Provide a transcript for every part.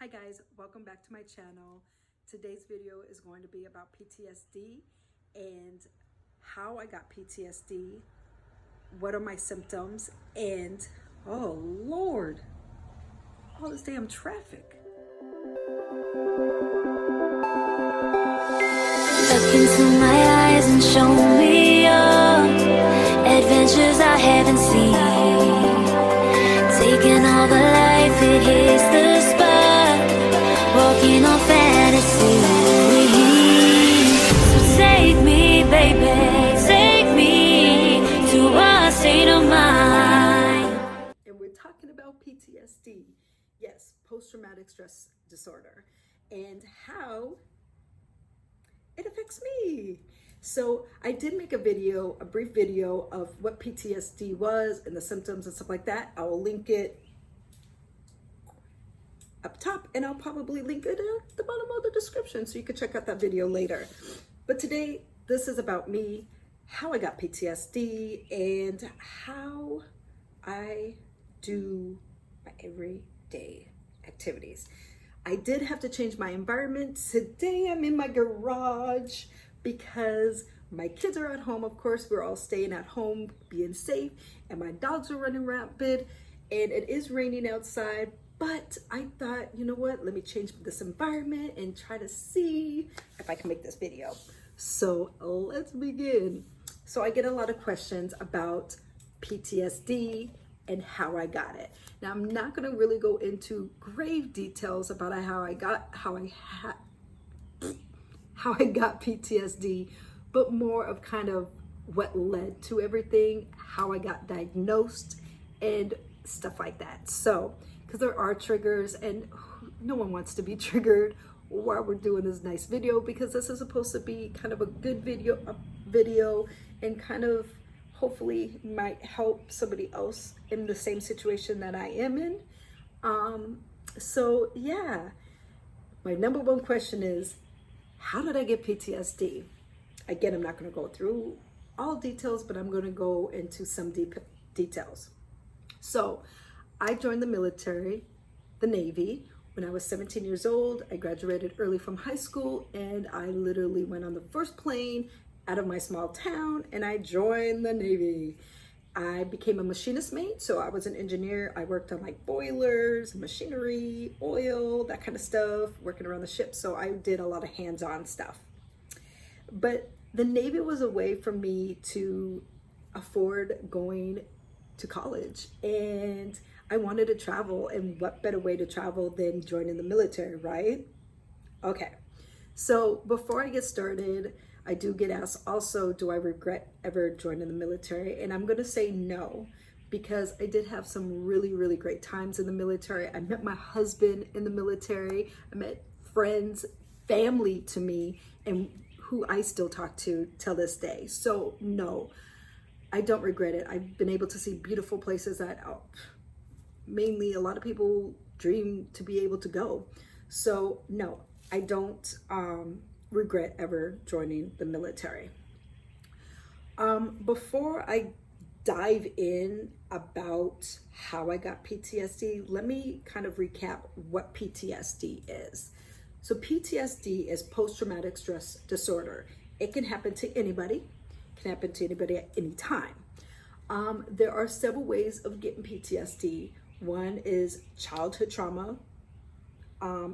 Hi guys, welcome back to my channel. Today's video is going to be about PTSD and how I got PTSD, what are my symptoms, and oh Lord, all this damn traffic. Look into my eyes and show me your adventures I haven't seen. Taking all the life, it hits the spot. Walking on fantasy. So take me, baby, take me to a state of mind. And we're talking about PTSD. Yes, post-traumatic stress disorder, and how it affects me. So I did make a brief video of what PTSD was and the symptoms and stuff like that. I will link it up top, and I'll probably link it at the bottom of the description so you can check out that video later. But today, this is about me, how I got PTSD, and how I do my everyday activities. I did have to change my environment. Today I'm in my garage because my kids are at home. Of course, we're all staying at home, being safe, and my dogs are running rampant, and it is raining outside. But I thought, you know what, let me change this environment and try to see if I can make this video. So let's begin. So I get a lot of questions about PTSD and how I got it. Now I'm not going to really go into grave details about how I got PTSD, but more of kind of what led to everything, how I got diagnosed, and stuff like that. So, because there are triggers, and no one wants to be triggered while we're doing this nice video, because this is supposed to be kind of a good video and kind of hopefully might help somebody else in the same situation that I am in. So yeah, my number one question is, how did I get PTSD? Again, I'm not going to go through all details, but I'm going to go into some details. So I joined the military, the Navy, when I was 17 years old. I graduated early from high school, and I literally went on the first plane out of my small town, and I joined the Navy. I became a machinist mate, so I was an engineer. I worked on like boilers, machinery, oil, that kind of stuff, working around the ship. So I did a lot of hands-on stuff. But the Navy was a way for me to afford going to college, and I wanted to travel, and what better way to travel than joining the military, right? Okay, so before I get started, I do get asked also, do I regret ever joining the military? And I'm gonna say no, because I did have some really, really great times in the military. I met my husband in the military. I met friends, family to me, and who I still talk to till this day. So no, I don't regret it. I've been able to see beautiful places that mainly a lot of people dream to be able to go. So no, I don't regret ever joining the military. Before I dive in about how I got PTSD, let me kind of recap what PTSD is. So PTSD is post-traumatic stress disorder. It can happen to anybody. It can happen to anybody at any time. There are several ways of getting PTSD. One is childhood trauma,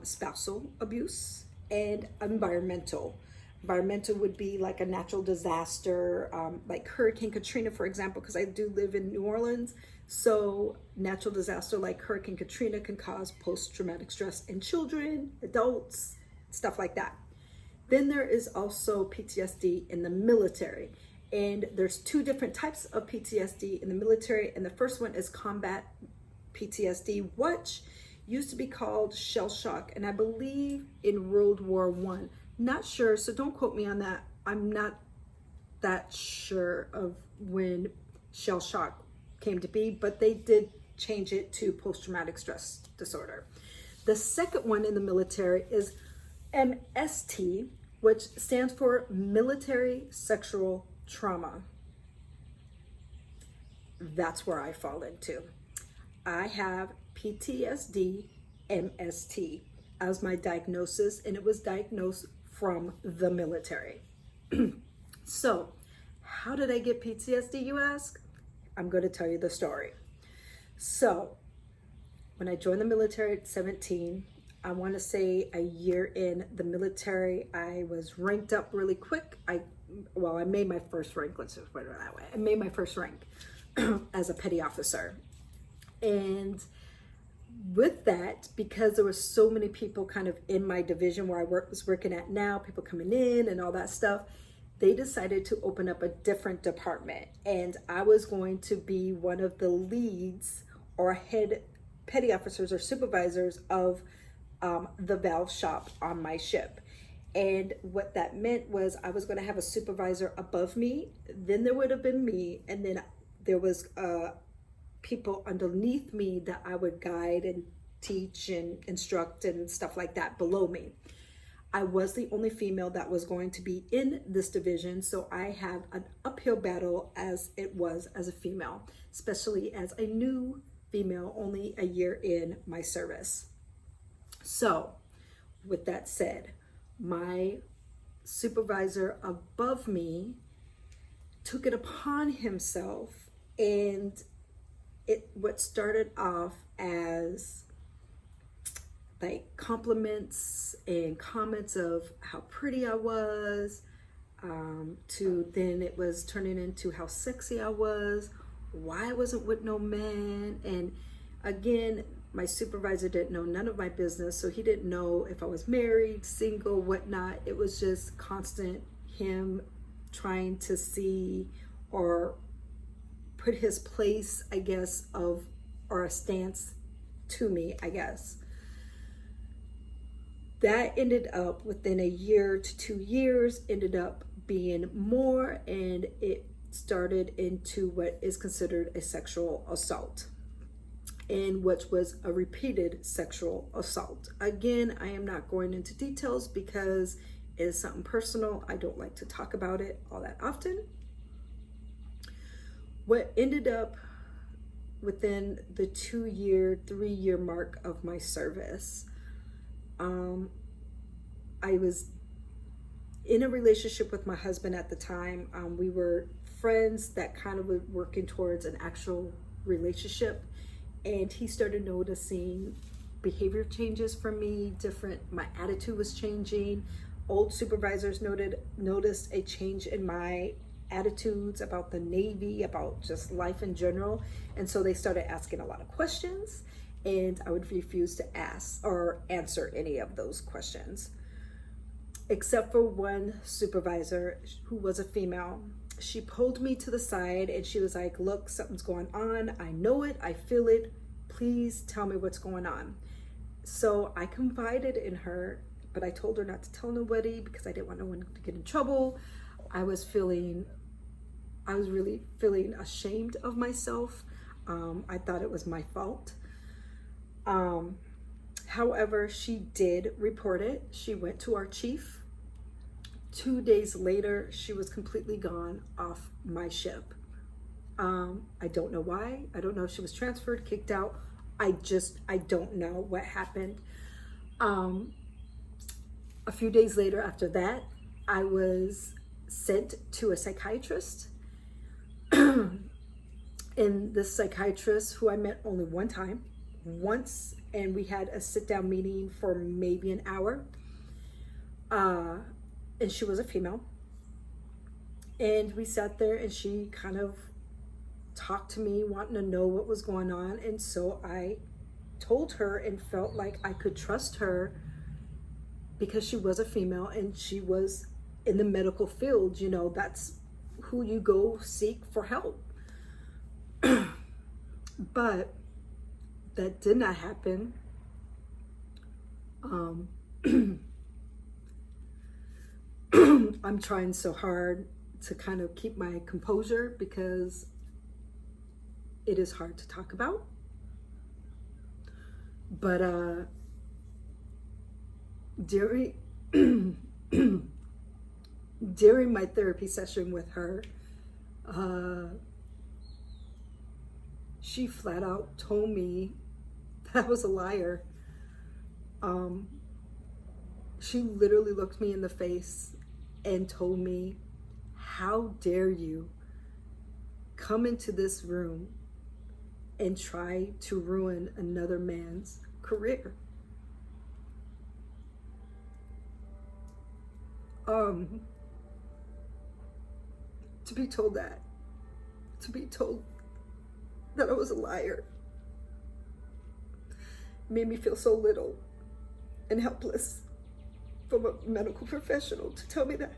spousal abuse, and environmental. Environmental would be like a natural disaster, like Hurricane Katrina, for example, because I do live in New Orleans. So natural disaster like Hurricane Katrina can cause post-traumatic stress in children, adults, stuff like that. Then there is also PTSD in the military. And there's two different types of PTSD in the military. And the first one is combat PTSD, which used to be called shell shock, and I believe in World War I. Not sure, so don't quote me on that. I'm not that sure of when shell shock came to be, but they did change it to post-traumatic stress disorder. The second one in the military is MST, which stands for military sexual trauma. That's where I fall into. I have PTSD, MST. as my diagnosis, and it was diagnosed from the military. So, how did I get PTSD, you ask? I'm going to tell you the story. So, when I joined the military at 17, I want to say a year in the military, I was ranked up really quick. I made my first rank, let's just put it that way. I made my first rank as a petty officer. And with that, because there were so many people kind of in my division where I was working at now, people coming in and all that stuff, they decided to open up a different department. And I was going to be one of the leads or head petty officers or supervisors of the valve shop on my ship. And what that meant was I was going to have a supervisor above me, then there would have been me, and then there was people underneath me that I would guide and teach and instruct and stuff like that below me. I was the only female that was going to be in this division, so I had an uphill battle as it was as a female, especially as a new female only a year in my service. So with that said, my supervisor above me took it upon himself, and what started off as like compliments and comments of how pretty I was, to then it was turning into how sexy I was, why I wasn't with no man. And again, my supervisor didn't know none of my business, so he didn't know if I was married, single, whatnot. It was just constant him trying to see or put his place, I guess, or a stance to me, I guess. That ended up within a year to 2 years, ended up being more, and it started into what is considered a sexual assault, and which was a repeated sexual assault. Again, I am not going into details because it is something personal. I don't like to talk about it all that often. What ended up within the 2-year, 3-year mark of my service, I was in a relationship with my husband at the time. We were friends that kind of were working towards an actual relationship, and he started noticing behavior changes from me, my attitude was changing. Old supervisors noticed a change in my attitudes about the Navy, about just life in general, and so they started asking a lot of questions, and I would refuse to ask or answer any of those questions, except for one supervisor who was a female. She pulled me to the side and she was like, look, something's going on. I know it, I feel it. Please tell me what's going on. So I confided in her, but I told her not to tell nobody because I didn't want no one to get in trouble. I was really feeling ashamed of myself. I thought it was my fault. However, she did report it. She went to our chief. 2 days later, she was completely gone off my ship. I don't know why. I don't know if she was transferred, kicked out. I don't know what happened. A few days later after that, I was sent to a psychiatrist. And this psychiatrist, who I met only once, and we had a sit-down meeting for maybe an hour. And she was a female. And we sat there and she kind of talked to me, wanting to know what was going on. And so I told her and felt like I could trust her because she was a female and she was in the medical field. You know, that's who you go seek for help. But that did not happen. I'm trying so hard to kind of keep my composure because it is hard to talk about. But during my therapy session with her, she flat out told me that I was a liar. She literally looked me in the face and told me, how dare you come into this room and try to ruin another man's career? To be told that, to be told that I was a liar, made me feel so little and helpless from a medical professional to tell me that.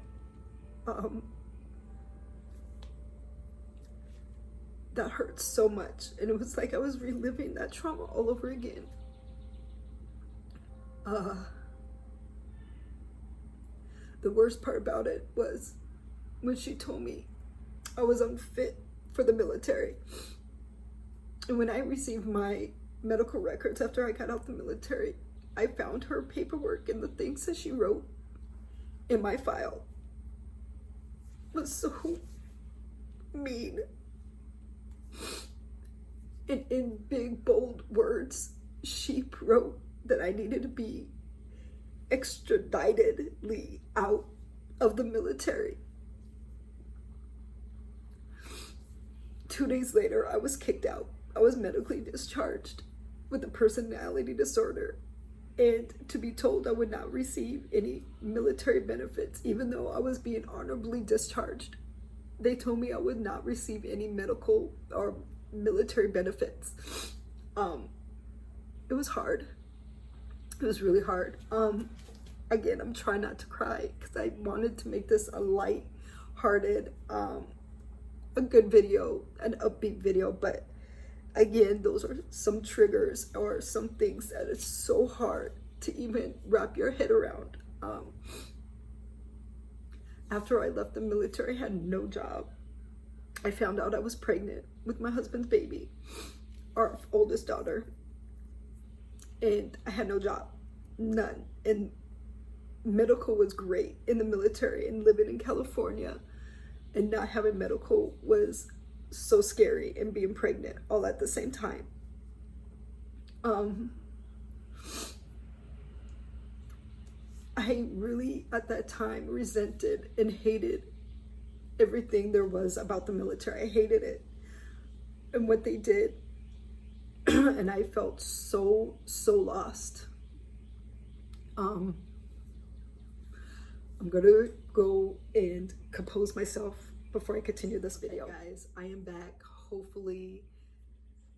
That hurts so much, and it was like I was reliving that trauma all over again. The worst part about it was when she told me I was unfit for the military. And when I received my medical records after I got out the military, I found her paperwork, and the things that she wrote in my file was so mean. And in big, bold words, she wrote that I needed to be extraditedly out of the military. 2 days later, I was kicked out. I was medically discharged with a personality disorder, and to be told I would not receive any military benefits, even though I was being honorably discharged. They told me I would not receive any medical or military benefits. It was hard. It was really hard. Again, I'm trying not to cry because I wanted to make this a light-hearted, a good video, an upbeat video, but again, those are some triggers or some things that it's so hard to even wrap your head around. After I left the military, I had no job. I found out I was pregnant with my husband's baby, our oldest daughter, and I had no job, none. And medical was great in the military, and living in California and not having medical was so scary, and being pregnant all at the same time. I really at that time resented and hated everything there was about the military. I hated it and what they did, and I felt so lost. I'm gonna go and compose myself before I continue this video. Hey guys, I am back. Hopefully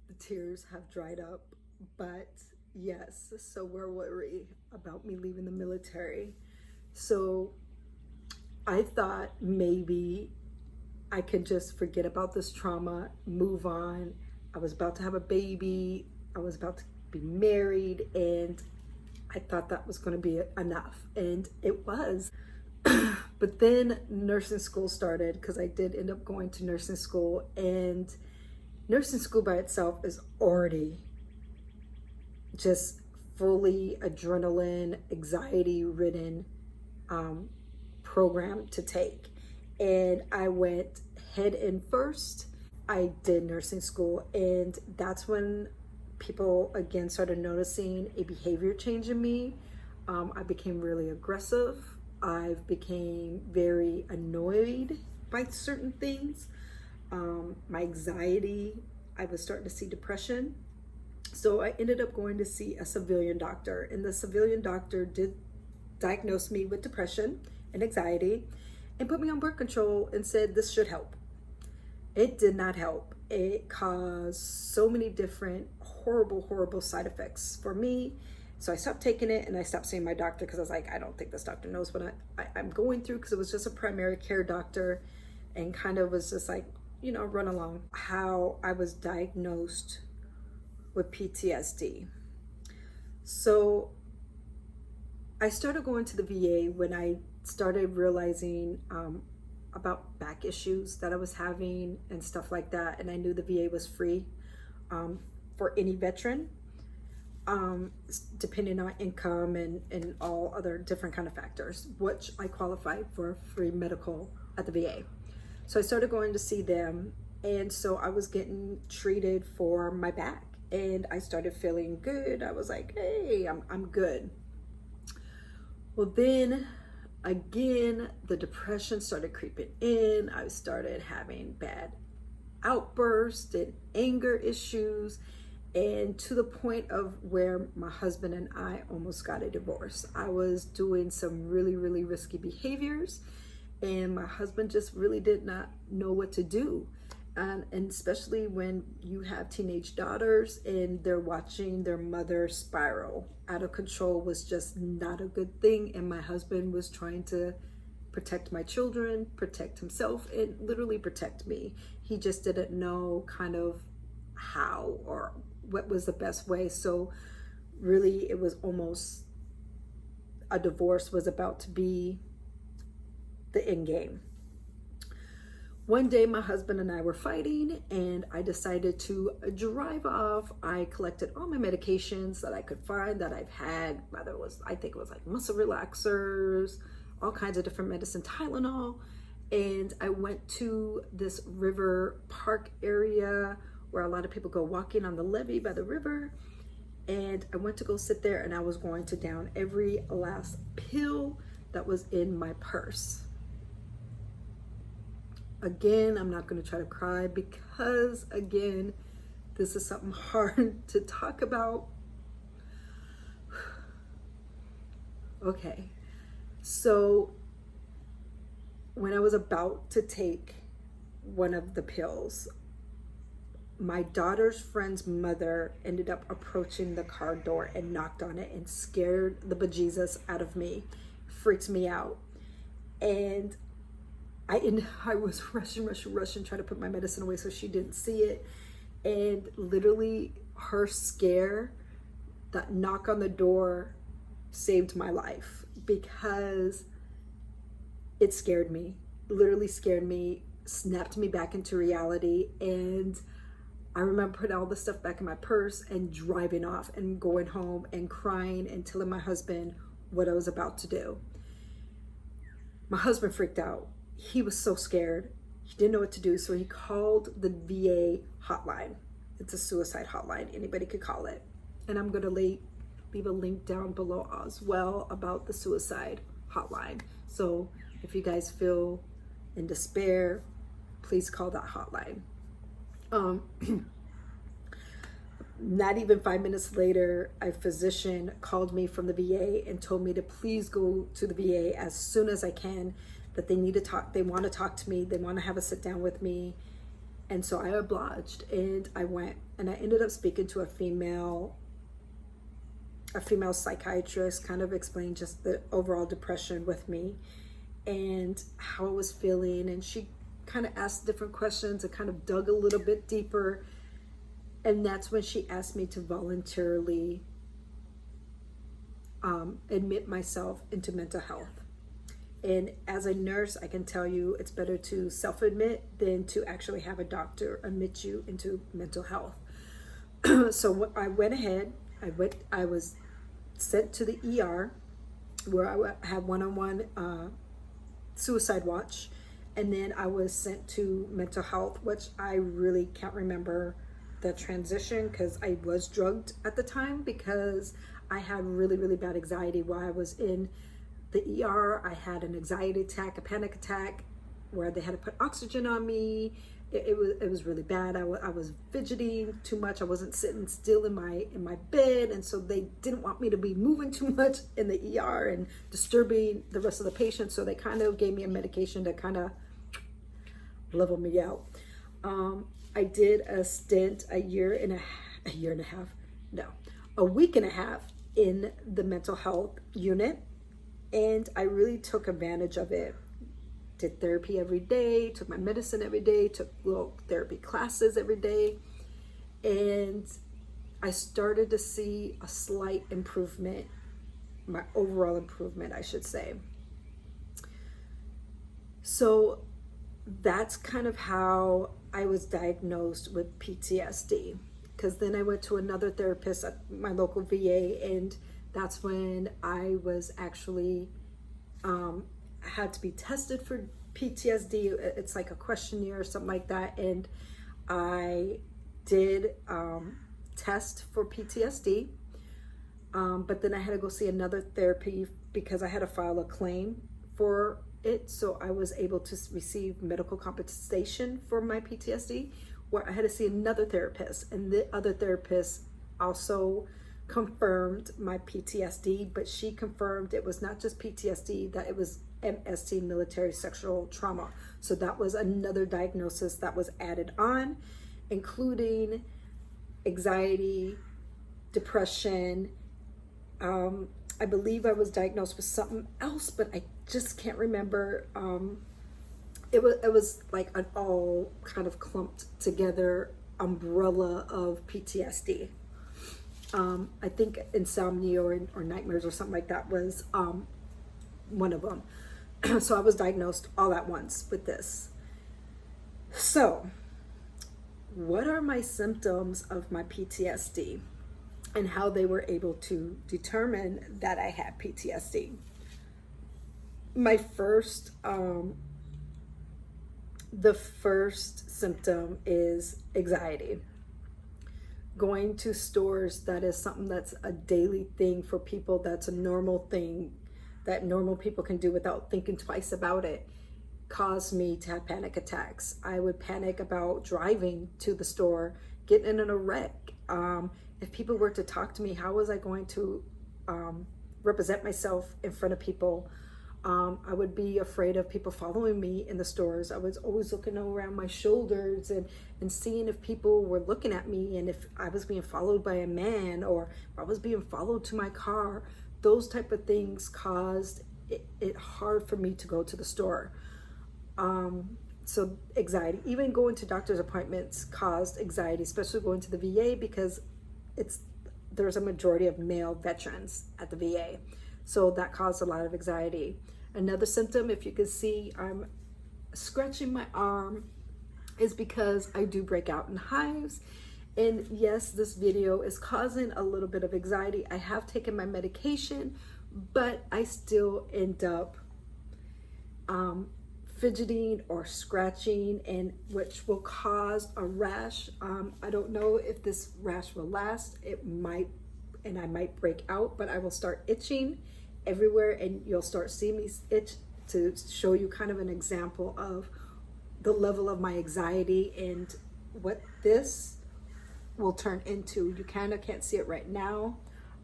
the tears have dried up, but yes, so we're worried about me leaving the military. So I thought maybe I could just forget about this trauma, move on. I was about to have a baby, I was about to be married, and I thought that was going to be enough, and it was. But then nursing school started, because I did end up going to nursing school, and nursing school by itself is already just fully adrenaline, anxiety-ridden program to take. And I went head in first. I did nursing school, and that's when people again started noticing a behavior change in me. I became really aggressive. I became very annoyed by certain things. My anxiety, I was starting to see depression. So I ended up going to see a civilian doctor, and the civilian doctor did diagnose me with depression and anxiety and put me on birth control and said this should help. It did not help. It caused so many different horrible side effects for me. So I stopped taking it, and I stopped seeing my doctor because I was like, I don't think this doctor knows what I'm going through, because it was just a primary care doctor and kind of was just like, you know, run along. How I was diagnosed with PTSD. So I started going to the VA when I started realizing about back issues that I was having and stuff like that. And I knew the VA was free for any veteran, depending on income and all other different kind of factors, which I qualified for free medical at the VA. So I started going to see them, and so I was getting treated for my back, and I started feeling good. I was like, hey, I'm good. Well, then again, the depression started creeping in. I started having bad outbursts and anger issues, and to the point of where my husband and I almost got a divorce. I was doing some really, really risky behaviors, and my husband just really did not know what to do. And especially when you have teenage daughters and they're watching their mother spiral out of control was just not a good thing. And my husband was trying to protect my children, protect himself, and literally protect me. He just didn't know kind of how or what was the best way. So really it was almost a divorce was about to be the end game. One day my husband and I were fighting, and I decided to drive off. I collected all my medications that I could find that I've had, whether it was, I think it was like muscle relaxers, all kinds of different medicine, Tylenol. And I went to this river park area where a lot of people go walking on the levee by the river. And I went to go sit there, and I was going to down every last pill that was in my purse. Again, I'm not going to try to cry because, again, this is something hard to talk about. Okay, so when I was about to take one of the pills, my daughter's friend's mother ended up approaching the car door and knocked on it and scared the bejesus out of me, freaked me out. And I was rushing, trying to put my medicine away so she didn't see it. And literally her scare, that knock on the door, saved my life because it scared me, literally scared me, snapped me back into reality. And I remember putting all the stuff back in my purse and driving off and going home and crying and telling my husband what I was about to do. My husband freaked out. He was so scared. He didn't know what to do. So he called the VA hotline. It's a suicide hotline. Anybody could call it. And I'm going to leave a link down below as well about the suicide hotline. So if you guys feel in despair, please call that hotline. Not even 5 minutes later, a physician called me from the VA and told me to please go to the VA as soon as I can, that they need to talk, they want to talk to me, they want to have a sit down with me. And so I obliged, and I went, and I ended up speaking to a female psychiatrist, kind of explained just the overall depression with me and how I was feeling. And she kind of asked different questions and kind of dug a little bit deeper. And that's when she asked me to voluntarily admit myself into mental health. And as a nurse, I can tell you it's better to self-admit than to actually have a doctor admit you into mental health. So I went ahead, I was sent to the ER where I had one-on-one suicide watch. And then I was sent to mental health, which I really can't remember the transition because I was drugged at the time because I had really, really bad anxiety while I was in the ER. I had an anxiety attack, a panic attack, where they had to put oxygen on me. It was really bad. I was fidgeting too much. I wasn't sitting still in my bed, and so they didn't want me to be moving too much in the ER and disturbing the rest of the patients. So they kind of gave me a medication to kind of level me out. I did a stint a week and a half in the mental health unit, and I really took advantage of it. Did therapy every day, took my medicine every day, took little therapy classes every day, and I started to see a slight improvement, my overall improvement, I should say. So that's kind of how I was diagnosed with PTSD, because then I went to another therapist at my local VA, and that's when I was actually had to be tested for PTSD. It's like a questionnaire or something like that, and I did test for PTSD. But then I had to go see another therapy because I had to file a claim for it. So I was able to receive medical compensation for my PTSD, where I had to see another therapist. And the other therapist also confirmed my PTSD, but she confirmed it was not just PTSD, that it was MST, military sexual trauma. So that was another diagnosis that was added on, including anxiety, depression. I believe I was diagnosed with something else, but I just can't remember. It was like an all kind of clumped together umbrella of PTSD. I think insomnia or nightmares or something like that was one of them. So I was diagnosed all at once with this. So what are my symptoms of my PTSD and how they were able to determine that I had PTSD? My first, the first symptom is anxiety. Going to stores, that is something that's a daily thing for people. That's a normal thing that normal people can do without thinking twice about it, caused me to have panic attacks. I would panic about driving to the store, getting in a wreck. If people were to talk to me, how was I going to represent myself in front of people? I would be afraid of people following me in the stores. I was always looking around my shoulders and seeing if people were looking at me, and if I was being followed by a man, or if I was being followed to my car. Those type of things caused it hard for me to go to the store. So anxiety, even going to doctor's appointments caused anxiety, especially going to the VA, because there's a majority of male veterans at the VA. So that caused a lot of anxiety. Another symptom, if you can see, I'm scratching my arm, is because I do break out in hives. And yes, this video is causing a little bit of anxiety. I have taken my medication, but I still end up fidgeting or scratching, and which will cause a rash. I don't know if this rash will last. It might, and I might break out, but I will start itching everywhere, and you'll start seeing me itch, to show you kind of an example of the level of my anxiety and what this will turn into. You kind of can't see it right now,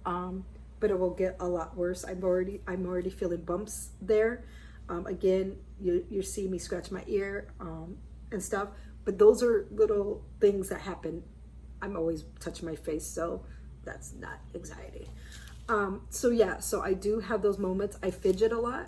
but it will get a lot worse. I'm already feeling bumps there. Again, you see me scratch my ear and stuff, but those are little things that happen. I'm always touching my face, so that's not anxiety. So yeah, so I do have those moments. I fidget a lot.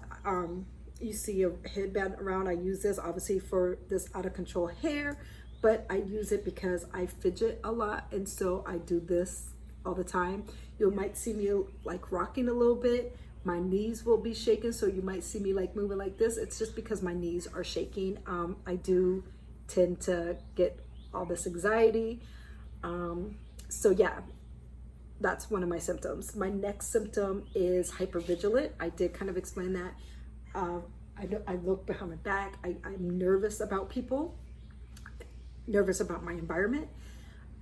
You see a headband around. I use this obviously for this out of control hair, but I use it because I fidget a lot, and so I do this all the time. You might see me like rocking a little bit. My knees will be shaking, so you might see me like moving like this. It's just because my knees are shaking. I do tend to get all this anxiety. So yeah, that's one of my symptoms. My next symptom is hypervigilant. I did kind of explain that. I look behind my back. I'm nervous about people, nervous about my environment.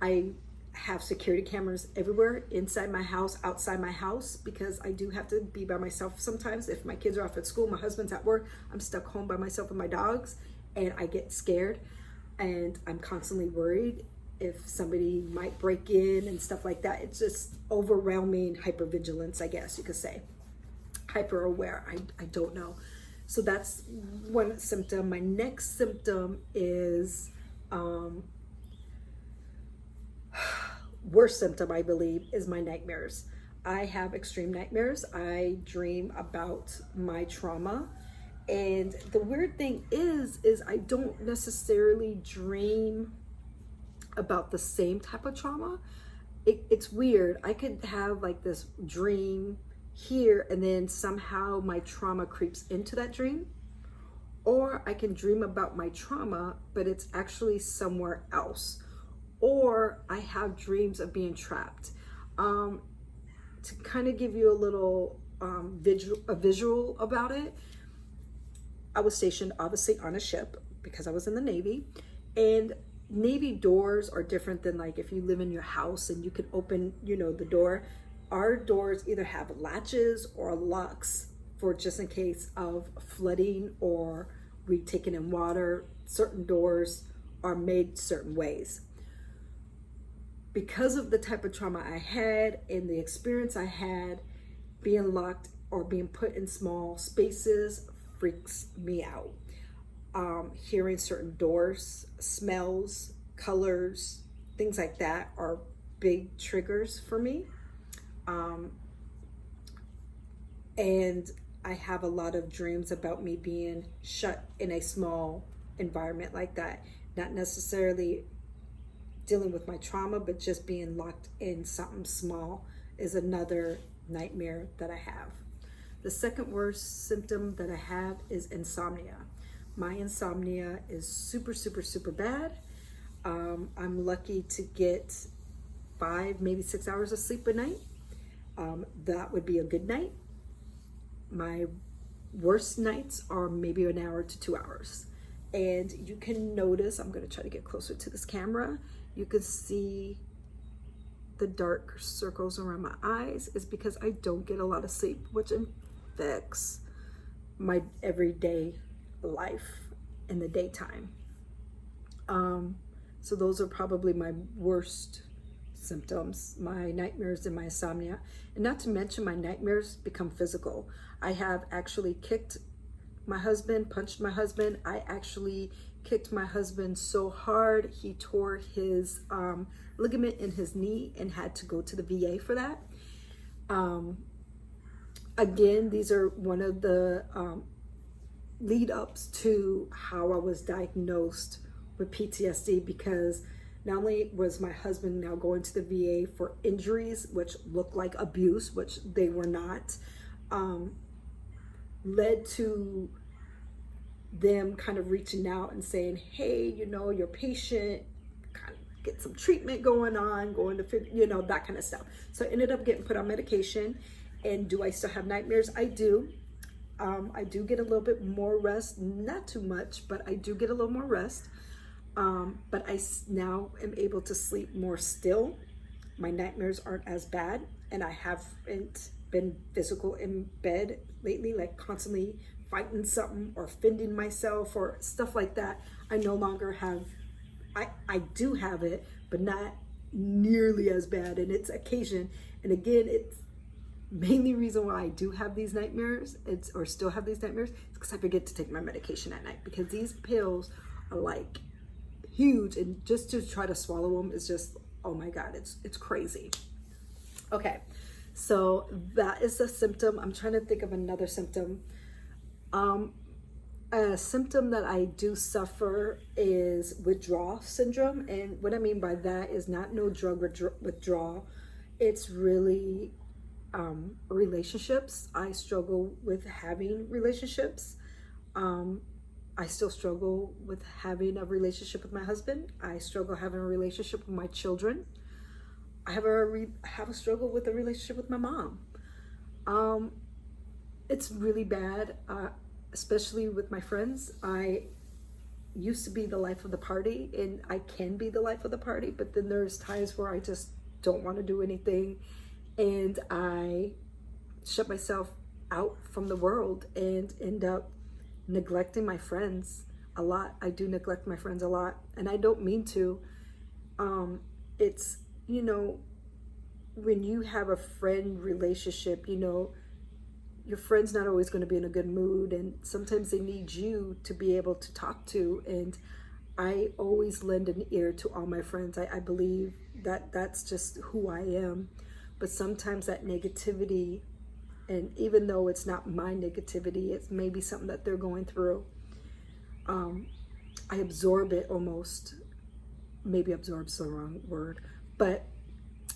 I have security cameras everywhere, inside my house, outside my house, because I do have to be by myself sometimes. If my kids are off at school, my husband's at work, I'm stuck home by myself with my dogs, and I get scared, and I'm constantly worried if somebody might break in and stuff like that. It's just overwhelming hypervigilance, I guess you could say. Hyper aware, I don't know. So that's one symptom. My next symptom is worst symptom, I believe, is my nightmares. I have extreme nightmares. I dream about my trauma, and the weird thing is I don't necessarily dream about the same type of trauma. It's weird. I could have like this dream here, and then somehow my trauma creeps into that dream, or I can dream about my trauma, but it's actually somewhere else. Or I have dreams of being trapped. To kind of give you a little visual about it, I was stationed obviously on a ship because I was in the Navy, and Navy doors are different than like if you live in your house and you can open, the door. our doors either have latches or locks for just in case of flooding or we taking in water. Certain doors are made certain ways. Because of the type of trauma I had and the experience I had, being locked or being put in small spaces freaks me out. Hearing certain doors, smells, colors, things like that are big triggers for me. And I have a lot of dreams about me being shut in a small environment like that. Not necessarily dealing with my trauma, but just being locked in something small is another nightmare that I have. The second worst symptom that I have is insomnia. My insomnia is super, super, super bad. I'm lucky to get 5, maybe 6 hours of sleep a night. That would be a good night. My worst nights are maybe an hour to 2 hours. And you can notice, I'm going to try to get closer to this camera. You can see the dark circles around my eyes is because I don't get a lot of sleep, which affects my everyday life in the daytime. So those are probably my worst symptoms, my nightmares and my insomnia. And not to mention my nightmares become physical. I have actually kicked my husband, punched my husband. I actually kicked my husband so hard he tore his ligament in his knee and had to go to the VA for that. Again, these are one of the lead ups to how I was diagnosed with PTSD, because not only was my husband now going to the VA for injuries which looked like abuse, which they were not, led to them kind of reaching out and saying, hey, you know, your patient, kind of get some treatment going on, going to, you know, that kind of stuff. So I ended up getting put on medication. And do I still have nightmares? I do. I do get a little bit more rest, not too much, but I do get a little more rest. But I now am able to sleep more still. My nightmares aren't as bad, and I haven't been physical in bed lately, like constantly fighting something or fending myself or stuff like that. I no longer have, I do have it, but not nearly as bad, and it's occasion. And again, it's mainly reason why I do have these nightmares, or still have these nightmares, is because I forget to take my medication at night, because these pills are like huge, and just to try to swallow them is just, oh my God, it's crazy. Okay, so that is a symptom. I'm trying to think of another symptom. A symptom that I do suffer is withdrawal syndrome, and what I mean by that is not no drug withdrawal. It's really relationships. I struggle with having relationships. I still struggle with having a relationship with my husband. I struggle having a relationship with my children. I have a struggle with a relationship with my mom. It's really bad, especially with my friends. I used to be the life of the party, and I can be the life of the party, but then there's times where I just don't want to do anything, and I shut myself out from the world and end up neglecting my friends a lot. I do neglect my friends a lot, and I don't mean to. It's, you know, when you have a friend relationship, you know, your friend's not always going to be in a good mood, and sometimes they need you to be able to talk to. And I always lend an ear to all my friends. I believe that that's just who I am. But sometimes that negativity, and even though it's not my negativity, it's maybe something that they're going through, I absorb it almost. Maybe absorb's the wrong word, but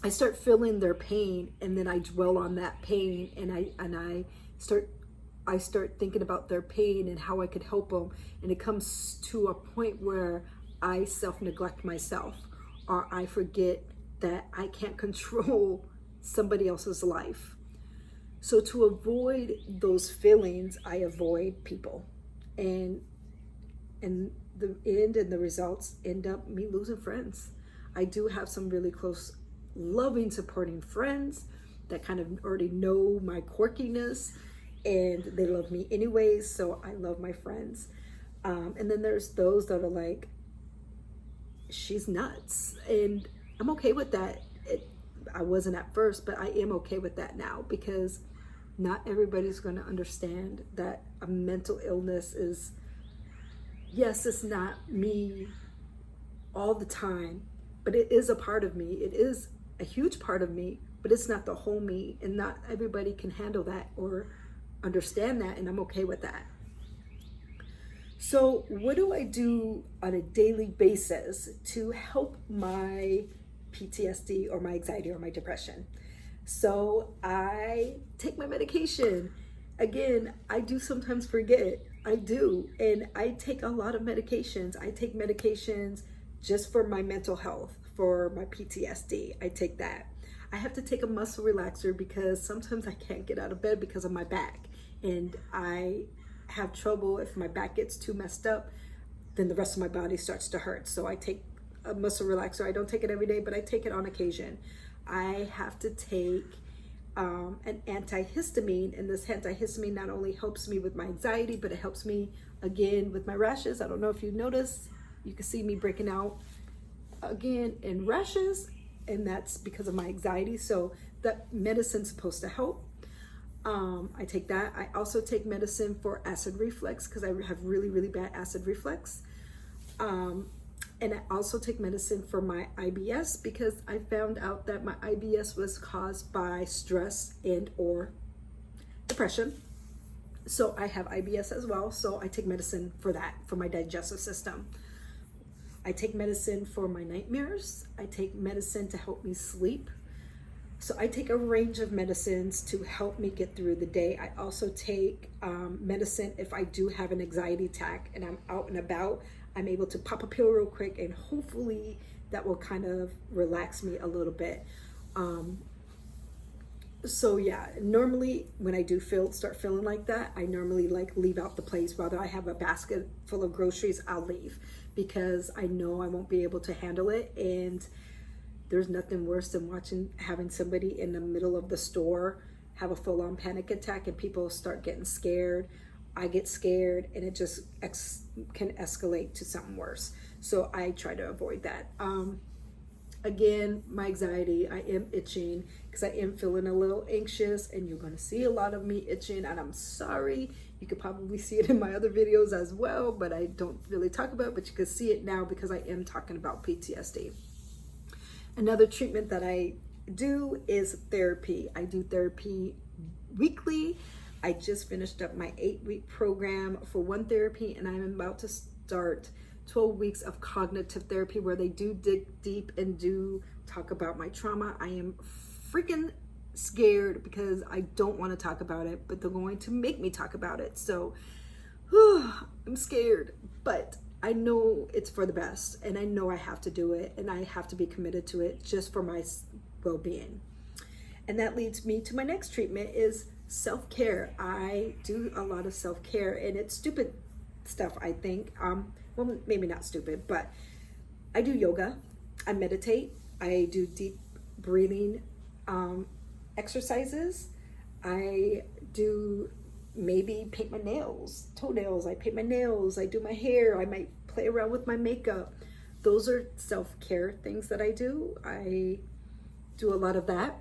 I start feeling their pain, and then I dwell on that pain, and I start thinking about their pain and how I could help them, and it comes to a point where I self-neglect myself, or I forget that I can't control somebody else's life. So to avoid those feelings, I avoid people, and the results end up me losing friends. I do have some really close, loving, supporting friends, that kind of already know my quirkiness, and they love me anyways, so I love my friends. And then there's those that are like, she's nuts, and I'm okay with that. I wasn't at first, but I am okay with that now, because not everybody's going to understand that a mental illness is, yes, it's not me all the time, but it is a part of me. It is a huge part of me, but it's not the whole me, and not everybody can handle that or understand that, and I'm okay with that. So what do I do on a daily basis to help my PTSD or my anxiety or my depression? So I take my medication. Again, I do sometimes forget. I do. And I take a lot of medications. I take medications just for my mental health, for my PTSD. I take that. I have to take a muscle relaxer because sometimes I can't get out of bed because of my back. And I have trouble, if my back gets too messed up, then the rest of my body starts to hurt. So I take a muscle relaxer. I don't take it every day, but I take it on occasion. I have to take an antihistamine, and this antihistamine not only helps me with my anxiety, but it helps me again with my rashes. I don't know if you notice, you can see me breaking out again in rashes, and that's because of my anxiety. So that medicine's supposed to help. I take that. I also take medicine for acid reflux because I have really, really bad acid reflux. And I also take medicine for my IBS because I found out that my IBS was caused by stress and or depression. So I have IBS as well. So I take medicine for that, for my digestive system. I take medicine for my nightmares. I take medicine to help me sleep. So I take a range of medicines to help me get through the day. I also take medicine if I do have an anxiety attack and I'm out and about. I'm able to pop a pill real quick, and hopefully that will kind of relax me a little bit. So yeah, normally when I do start feeling like that, I normally leave out the place. Whether I have a basket full of groceries, I'll leave because I know I won't be able to handle it. And there's nothing worse than having somebody in the middle of the store have a full-on panic attack and people start getting scared. I get scared, and it just can escalate to something worse. So I try to avoid that. Again, my anxiety, I am itching because I am feeling a little anxious, and you're going to see a lot of me itching, and I'm sorry. You could probably see it in my other videos as well, but I don't really talk about it, but you can see it now because I am talking about PTSD. Another treatment that I do is therapy. I do therapy weekly. I just finished up my 8-week program for one therapy, and I'm about to start 12 weeks of cognitive therapy where they do dig deep and do talk about my trauma. I am freaking scared because I don't want to talk about it, but they're going to make me talk about it. So I'm scared, but I know it's for the best, and I know I have to do it, and I have to be committed to it just for my well-being. And that leads me to my next treatment is self-care. I do a lot of self-care, and it's stupid stuff, I think. Well, maybe not stupid, but I do yoga, I meditate, I do deep breathing exercises. I do maybe paint my nails, toenails. I paint my nails, I do my hair, I might play around with my makeup. Those are self-care things that I do. I do a lot of that.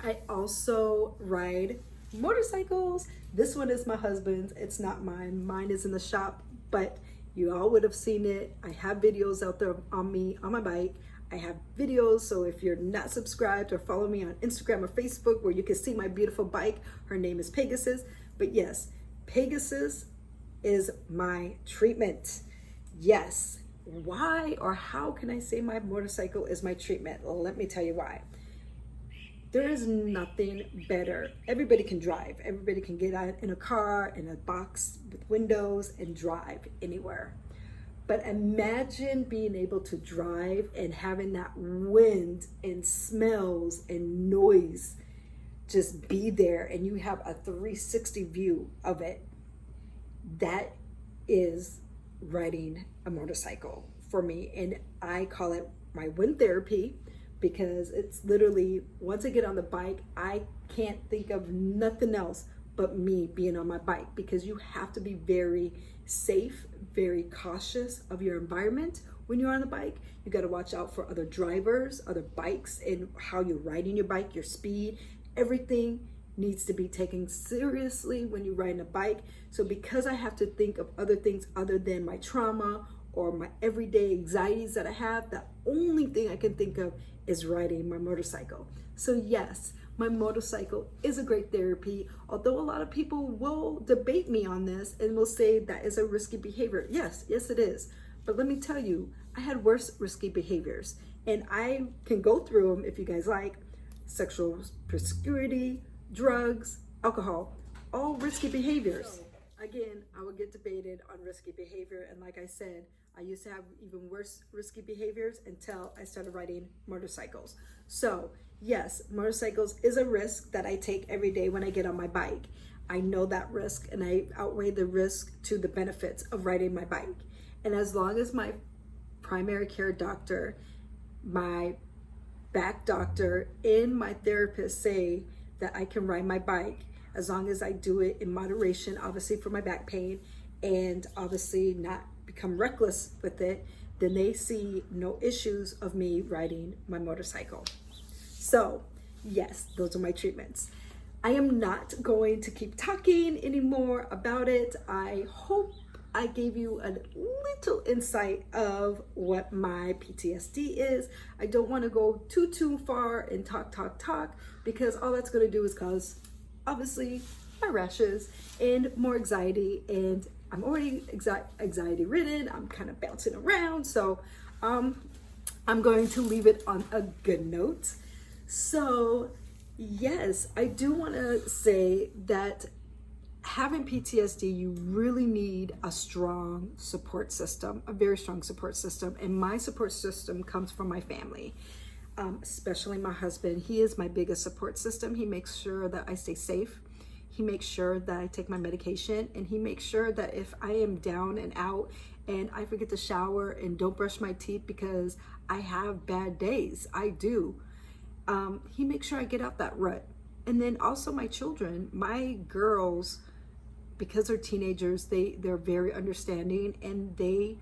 I also ride motorcycles. This one is my husband's, it's not mine. Mine is in the shop, but you all would have seen it. I have videos out there on me, on my bike. I have videos, so if you're not subscribed or follow me on Instagram or Facebook where you can see my beautiful bike, her name is Pegasus. But yes, Pegasus is my treatment. Yes. Why or how can I say my motorcycle is my treatment? Well, let me tell you why. There is nothing better. Everybody can drive. Everybody can get out in a car, in a box with windows, and drive anywhere. But imagine being able to drive and having that wind and smells and noise just be there, and you have a 360 view of it. That is riding a motorcycle for me, and I call it my wind therapy, because it's literally, once I get on the bike, I can't think of nothing else but me being on my bike, because you have to be very safe, very cautious of your environment when you're on the bike. You got to watch out for other drivers, other bikes, and how you're riding your bike, your speed. Everything needs to be taken seriously when you're riding a bike. So because I have to think of other things other than my trauma or my everyday anxieties that I have, the only thing I can think of is riding my motorcycle. So yes, my motorcycle is a great therapy, although a lot of people will debate me on this and will say that is a risky behavior. Yes, it is. But let me tell you, I had worse risky behaviors, and I can go through them if you guys like. Sexual promiscuity, drugs, alcohol, all risky behaviors. So, again, I would get debated on risky behavior, and like I said, I used to have even worse risky behaviors until I started riding motorcycles. So yes, motorcycles is a risk that I take every day when I get on my bike. I know that risk, and I outweigh the risk to the benefits of riding my bike. And as long as my primary care doctor, my back doctor, and my therapist say that I can ride my bike, as long as I do it in moderation, obviously for my back pain, and obviously not become reckless with it, then they see no issues of me riding my motorcycle. So yes, those are my treatments. I am not going to keep talking anymore about it. I hope I gave you a little insight of what my PTSD is. I don't want to go too far and talk, because all that's going to do is cause, obviously, more rashes and more anxiety, and I'm already anxiety ridden. I'm kind of bouncing around, so I'm going to leave it on a good note. So yes, I do want to say that having PTSD, you really need a strong support system, a very strong support system. And my support system comes from my family, especially my husband. He is my biggest support system. He makes sure that I stay safe. He makes sure that I take my medication, and he makes sure that if I am down and out and I forget to shower and don't brush my teeth because I have bad days, I do. He makes sure I get out that rut. And then also my children, my girls, because they're teenagers, they're very understanding, and they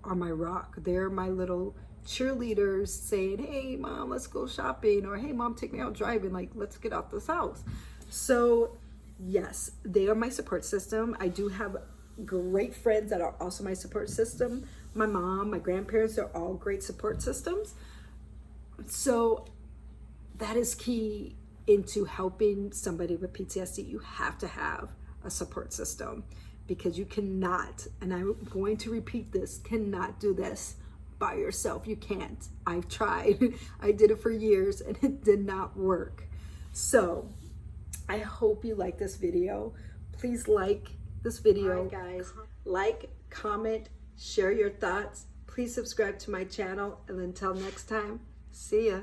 are my rock. They're my little cheerleaders saying, hey mom, let's go shopping, or hey mom, take me out driving, like let's get out this house. So yes, they are my support system. I do have great friends that are also my support system. My mom, my grandparents, they're all great support systems. So that is key into helping somebody with PTSD. You have to have a support system, because you cannot, and I'm going to repeat this, cannot do this by yourself. You can't. I've tried. I did it for years and it did not work. So I hope you like this video. Please like this video. All right, guys, like, comment, share your thoughts. Please subscribe to my channel, and until next time, see ya.